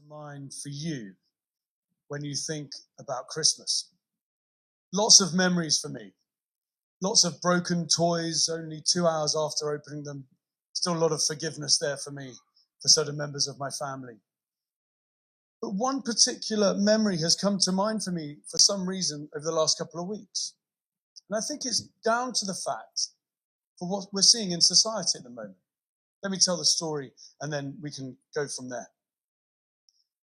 to mind for you when you think about Christmas? Lots of memories for me. Lots of broken toys only 2 hours after opening them. Still a lot of forgiveness there for me, for certain members of my family. But one particular memory has come to mind for me for some reason over the last couple of weeks. And I think it's down to the fact for what we're seeing in society at the moment. Let me tell the story and then we can go from there.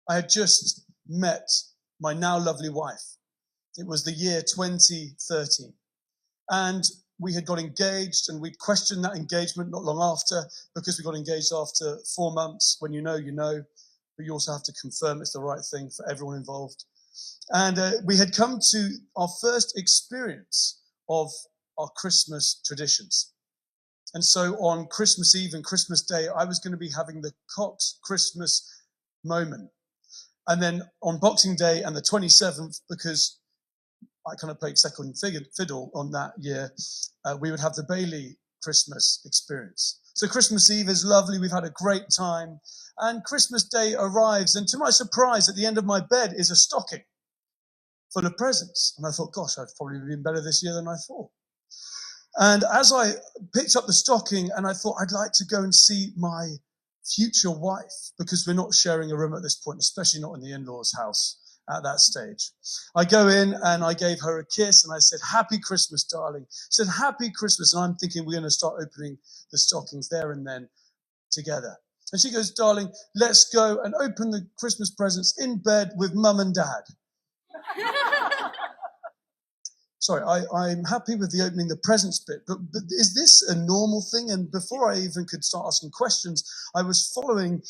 I had just met my now lovely wife. It was the year 2013. And we had got engaged, and we'd questioned that engagement not long after, because we got engaged after 4 months. When you know, but you also have to confirm it's the right thing for everyone involved. And we had come to our first experience of our Christmas traditions. And so on Christmas Eve and Christmas Day, I was going to be having the Cox Christmas moment. And then on Boxing Day and the 27th, because I kind of played second fiddle on that year, we would have the Bailey Christmas experience. So Christmas Eve is lovely. We've had a great time. And Christmas Day arrives. And to my surprise, at the end of my bed is a stocking full of presents. And I thought, gosh, I've probably been better this year than I thought. And as I picked up the stocking, and I thought I'd like to go and see my future wife, because we're not sharing a room at this point, especially not in the in-laws' house at that stage. I go in and I gave her a kiss and I said, "Happy Christmas, darling." She said, "Happy Christmas." And I'm thinking we're going to start opening the stockings there and then together. And she goes, "Darling, let's go and open the Christmas presents in bed with mum and dad." Sorry, I'm happy with the opening the presents bit, but is this a normal thing? And before I even could start asking questions, I was following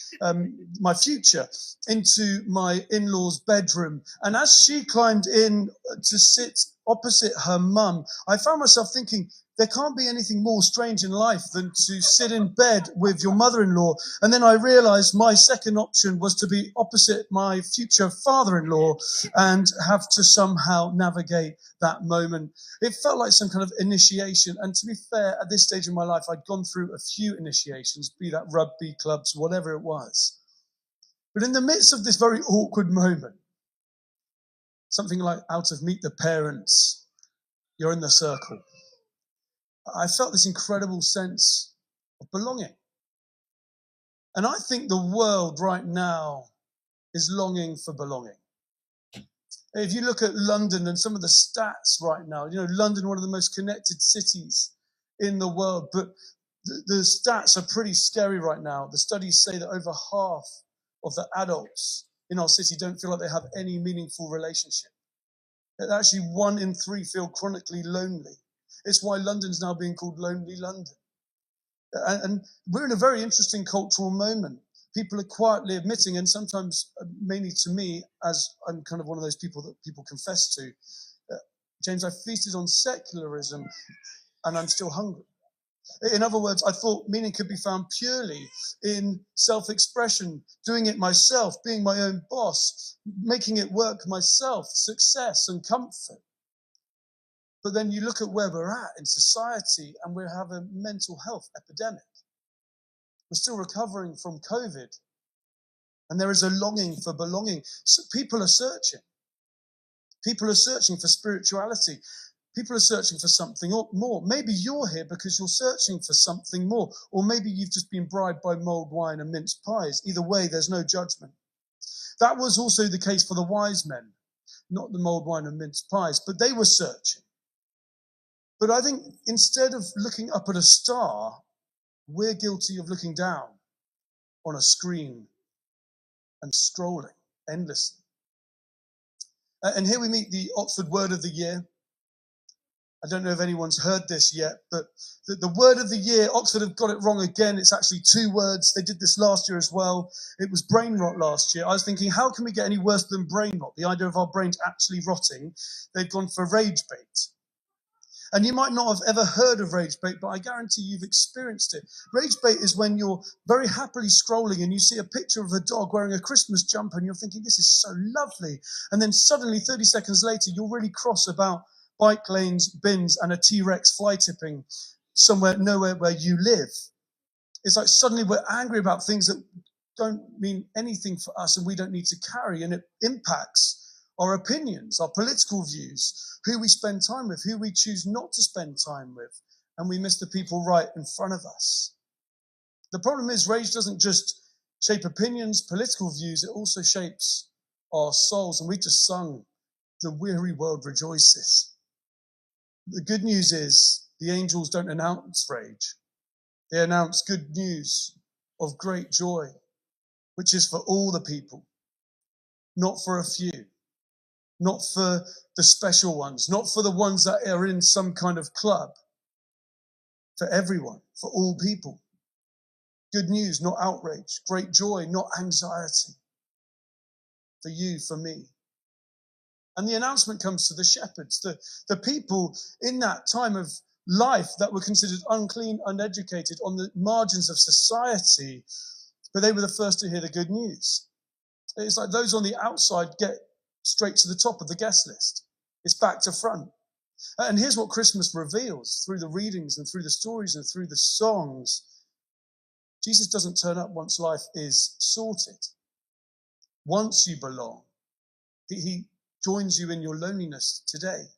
my future into my in-law's bedroom. And as she climbed in to sit opposite her mum, I found myself thinking, there can't be anything more strange in life than to sit in bed with your mother-in-law. And then I realized my second option was to be opposite my future father-in-law and have to somehow navigate that moment. It felt like some kind of initiation. And to be fair, at this stage in my life, I'd gone through a few initiations, be that rugby clubs, whatever it was. But in the midst of this very awkward moment, something like out of Meet the Parents, you're in the circle. I felt this incredible sense of belonging. And I think the world right now is longing for belonging. If you look at London and some of the stats right now, London, one of the most connected cities in the world, but the stats are pretty scary right now. The studies say that over half of the adults in our city don't feel like they have any meaningful relationship. That actually 1 in 3 feel chronically lonely. It's why London's now being called Lonely London. And we're in a very interesting cultural moment. People are quietly admitting, and sometimes mainly to me, as I'm kind of one of those people that people confess to, James, I feasted on secularism and I'm still hungry. In other words, I thought meaning could be found purely in self-expression, doing it myself, being my own boss, making it work myself, success and comfort. But then you look at where we're at in society and we have a mental health epidemic. We're still recovering from COVID. And there is a longing for belonging. So people are searching. People are searching for spirituality. People are searching for something more. Maybe you're here because you're searching for something more. Or maybe you've just been bribed by mulled wine and mince pies. Either way, there's no judgment. That was also the case for the wise men. Not the mulled wine and mince pies, but they were searching. But I think instead of looking up at a star, we're guilty of looking down on a screen and scrolling endlessly. And here we meet the Oxford Word of the Year. I don't know if anyone's heard this yet, but the Word of the Year, Oxford have got it wrong again. It's actually 2 words. They did this last year as well. It was brain rot last year. I was thinking, how can we get any worse than brain rot? The idea of our brains actually rotting. They've gone for rage bait. And you might not have ever heard of rage bait, but I guarantee you've experienced it. Rage bait is when you're very happily scrolling and you see a picture of a dog wearing a Christmas jumper and you're thinking, this is so lovely. And then suddenly, 30 seconds later, you're really cross about bike lanes, bins, and a T-Rex fly tipping nowhere where you live. It's like suddenly we're angry about things that don't mean anything for us and we don't need to carry, and it impacts our opinions, our political views, who we spend time with, who we choose not to spend time with, and we miss the people right in front of us. The problem is rage doesn't just shape opinions, political views, it also shapes our souls. And we just sung, "The weary world rejoices." The good news is the angels don't announce rage. They announce good news of great joy, which is for all the people, not for a few, not for the special ones, not for the ones that are in some kind of club, for everyone, for all people. Good news, not outrage. Great joy, not anxiety. For you, for me. And the announcement comes to the shepherds, the people in that time of life that were considered unclean, uneducated, on the margins of society, but they were the first to hear the good news. It's like those on the outside get straight to the top of the guest list. It's back to front. And here's what Christmas reveals through the readings and through the stories and through the songs. Jesus doesn't turn up once life is sorted. Once you belong, he joins you in your loneliness today.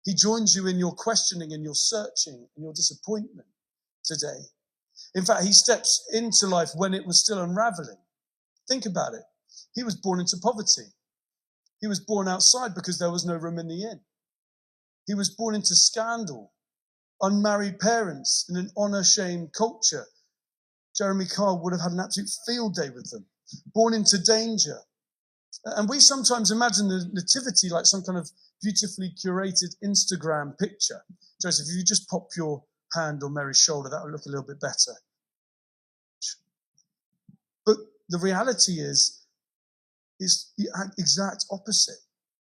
He joins you in your questioning and your searching and your disappointment today. In fact, he steps into life when it was still unraveling. Think about it. He was born into poverty. He was born outside because there was no room in the inn. He was born into scandal, unmarried parents in an honor-shame culture. Jeremy Carl would have had an absolute field day with them. Born into danger. And we sometimes imagine the nativity like some kind of beautifully curated Instagram picture. Joseph, if you just pop your hand on Mary's shoulder, that would look a little bit better. But the reality is the exact opposite.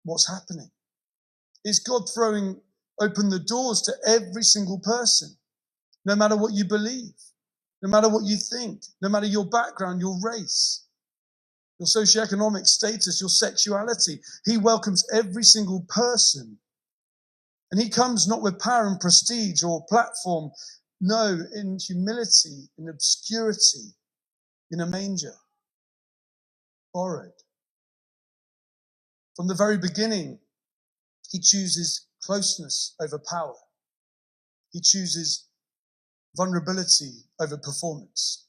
What's happening? It's God throwing open the doors to every single person, no matter what you believe, no matter what you think, no matter your background, your race, your socioeconomic status, your sexuality. He welcomes every single person. And he comes not with power and prestige or platform, no, in humility, in obscurity, in a manger, borrowed. From the very beginning, he chooses closeness over power. He chooses vulnerability over performance.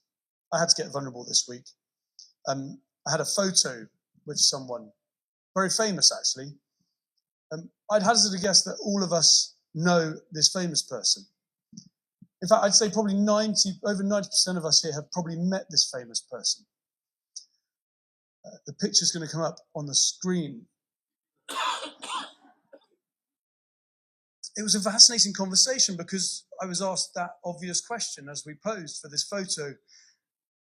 I had to get vulnerable this week. I had a photo with someone, very famous actually. I'd hazard a guess that all of us know this famous person. In fact, I'd say probably over 90% of us here have probably met this famous person. The picture's going to come up on the screen. It was a fascinating conversation because I was asked that obvious question as we posed for this photo.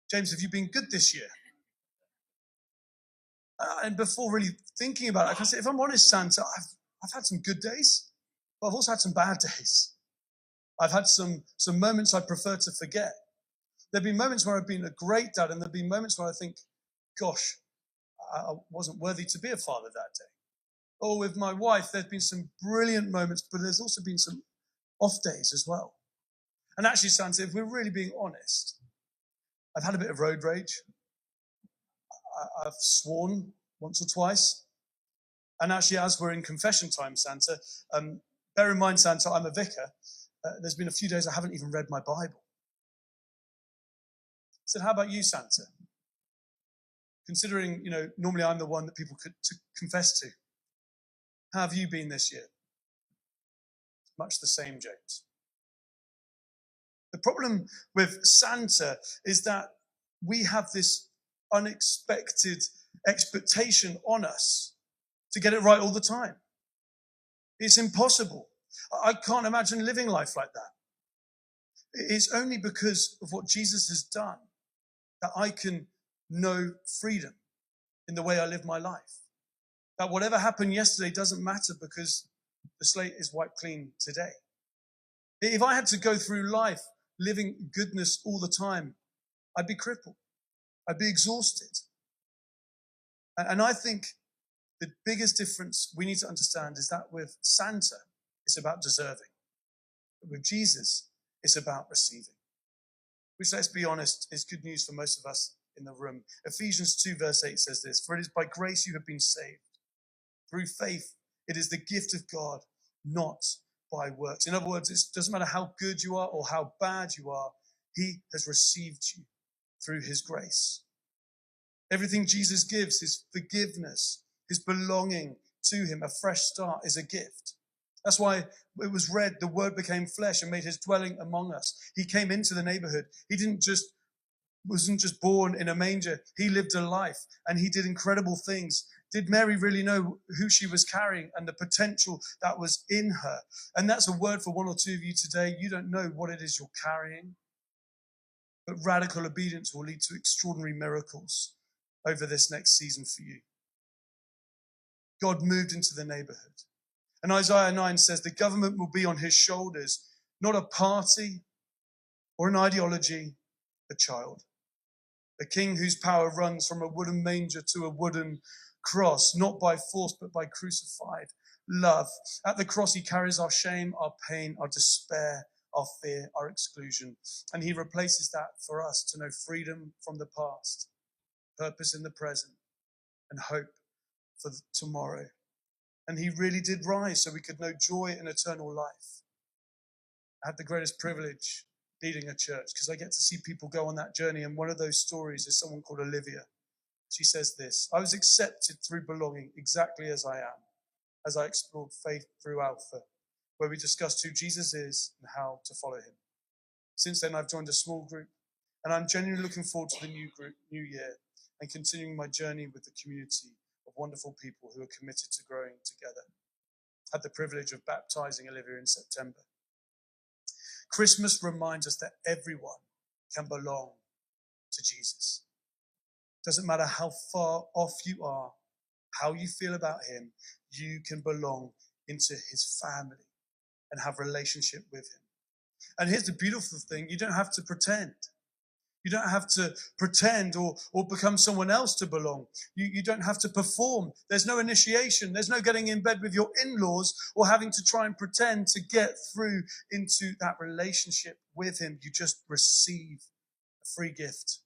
James, have you been good this year? And before really thinking about it, I can say, if I'm honest, Santa, I've had some good days, but I've also had some bad days. I've had some moments I prefer to forget. There've been moments where I've been a great dad, and there've been moments where I think, gosh, I wasn't worthy to be a father that day. Or with my wife, there's been some brilliant moments, but there's also been some off days as well. And actually, Santa, if we're really being honest, I've had a bit of road rage. I've sworn once or twice. And actually, as we're in confession time, Santa, bear in mind, Santa, I'm a vicar. There's been a few days I haven't even read my Bible. I said, how about you, Santa? Considering, normally I'm the one that people could confess to. How have you been this year? Much the same, James. The problem with Santa is that we have this unexpected expectation on us to get it right all the time. It's impossible. I can't imagine living life like that. It's only because of what Jesus has done that I can know freedom in the way I live my life. That whatever happened yesterday doesn't matter because the slate is wiped clean today. If I had to go through life living goodness all the time, I'd be crippled. I'd be exhausted. And I think the biggest difference we need to understand is that with Santa, it's about deserving. But with Jesus, it's about receiving. Which, let's be honest, is good news for most of us in the room. Ephesians 2 verse 8 says this, "For it is by grace you have been saved, through faith. It is the gift of God, not by works." In other words, it doesn't matter how good you are or how bad you are, he has received you through his grace. Everything Jesus gives, his forgiveness, his belonging to him, a fresh start, is a gift. That's why it was read, the word became flesh and made his dwelling among us. He came into the neighborhood. He wasn't just born in a manger. He lived a life and he did incredible things. Did Mary really know who she was carrying and the potential that was in her? And that's a word for one or two of you today. You don't know what it is you're carrying, but radical obedience will lead to extraordinary miracles over this next season for you. God moved into the neighborhood. And Isaiah 9 says the government will be on his shoulders, not a party or an ideology, a child. A king whose power runs from a wooden manger to a wooden cross, not by force, but by crucified love. At the cross, he carries our shame, our pain, our despair, our fear, our exclusion. And he replaces that for us to know freedom from the past, purpose in the present, and hope for tomorrow. And he really did rise so we could know joy and eternal life. I had the greatest privilege leading a church because I get to see people go on that journey. And one of those stories is someone called Olivia. She says this: "I was accepted through belonging exactly as I am, as I explored faith through Alpha, where we discussed who Jesus is and how to follow him. Since then, I've joined a small group, and I'm genuinely looking forward to the new year and continuing my journey with the community of wonderful people who are committed to growing together." I had the privilege of baptizing Olivia in September. Christmas reminds us that everyone can belong to Jesus. Doesn't matter how far off you are, how you feel about him, you can belong into his family and have relationship with him. And here's the beautiful thing: you don't have to pretend. You don't have to pretend or become someone else to belong. You don't have to perform. There's no initiation. There's no getting in bed with your in-laws or having to try and pretend to get through into that relationship with him. You just receive a free gift,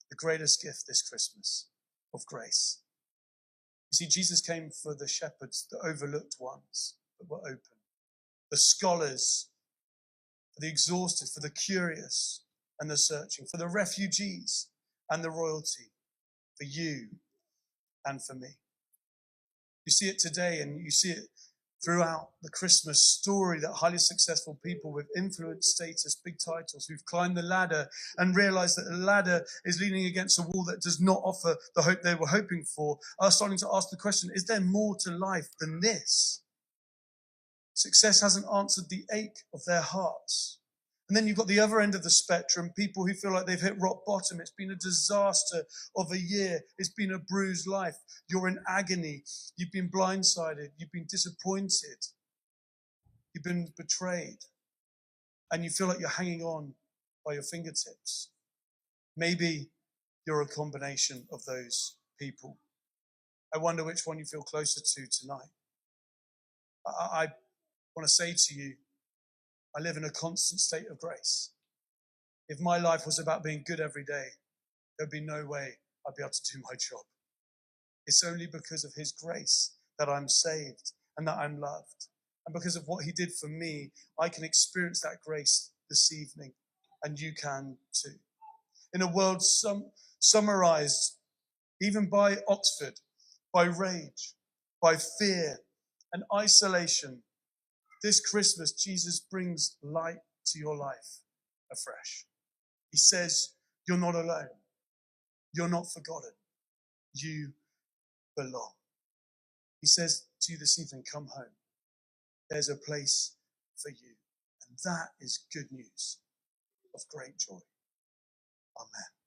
the greatest gift this Christmas, of grace. You see, Jesus came for the shepherds, the overlooked ones that were open, the scholars, for the exhausted, for the curious and the searching, for the refugees and the royalty, for you and for me. You see it today, and you see it throughout the Christmas story, that highly successful people with influence, status, big titles, who've climbed the ladder and realized that the ladder is leaning against a wall that does not offer the hope they were hoping for, are starting to ask the question, is there more to life than this? Success hasn't answered the ache of their hearts. And then you've got the other end of the spectrum, people who feel like they've hit rock bottom. It's been a disaster of a year. It's been a bruised life. You're in agony. You've been blindsided. You've been disappointed. You've been betrayed. And you feel like you're hanging on by your fingertips. Maybe you're a combination of those people. I wonder which one you feel closer to tonight. I want to say to you, I live in a constant state of grace. If my life was about being good every day, there'd be no way I'd be able to do my job. It's only because of his grace that I'm saved and that I'm loved. And because of what he did for me, I can experience that grace this evening, and you can too. In a world summarized even by Oxford, by rage, by fear and isolation, this Christmas, Jesus brings light to your life afresh. He says, you're not alone. You're not forgotten. You belong. He says to you this evening, come home. There's a place for you. And that is good news of great joy. Amen.